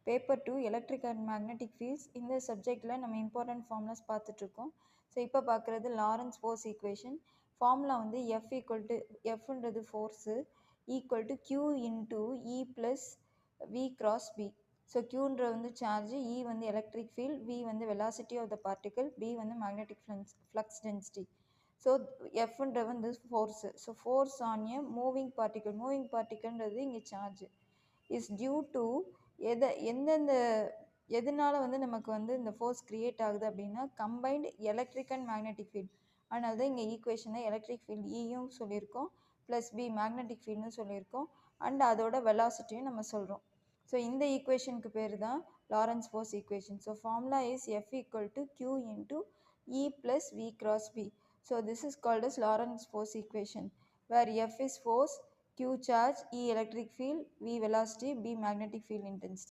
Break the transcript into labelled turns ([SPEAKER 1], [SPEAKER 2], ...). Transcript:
[SPEAKER 1] Paper 2 electric and magnetic fields. இந்த சப்ஜெக்டில் நம்ம இம்பார்ட்டன்ட் ஃபார்முலாஸ் பார்த்துட்ருக்கோம். ஸோ இப்போ பார்க்குறது லாரன்ஸ் ஃபோர்ஸ் ஈக்குவேஷன். ஃபார்முலா வந்து எஃப்ன்றது force equal to q into E plus v cross B. So கியூன்ற வந்து சார்ஜ், இ வந்து எலக்ட்ரிக் ஃபீல்ட், வி வந்து velocity of the particle, B வந்து மேக்னெட்டிக் ஃப்ளக்ஸ் டென்சிட்டி. ஸோ எஃப்ன்றது வந்து force. So force on a moving பார்ட்டிகல்ன்றது இங்கே charge is due to எதனால வந்து நமக்கு வந்து இந்த ஃபோர்ஸ் கிரியேட் ஆகுது அப்படின்னா combined electric and magnetic field. அதனால தான் இங்கே ஈக்குவேஷனில் எலக்ட்ரிக் ஃபீல்ட் ஈயும் சொல்லியிருக்கோம், ப்ளஸ் பி மேக்னெட்டிக் ஃபீல்டுன்னு சொல்லியிருக்கோம், அண்ட் அதோட வெலாசிட்டியும் நம்ம சொல்கிறோம். ஸோ இந்த ஈக்குவேஷனுக்கு பேர் தான் Lorentz force equation. So formula is F equal to q into E plus v cross B. So this is called as Lorentz force equation, where F is force, Q charge, E electric field, V velocity, B magnetic field intensity.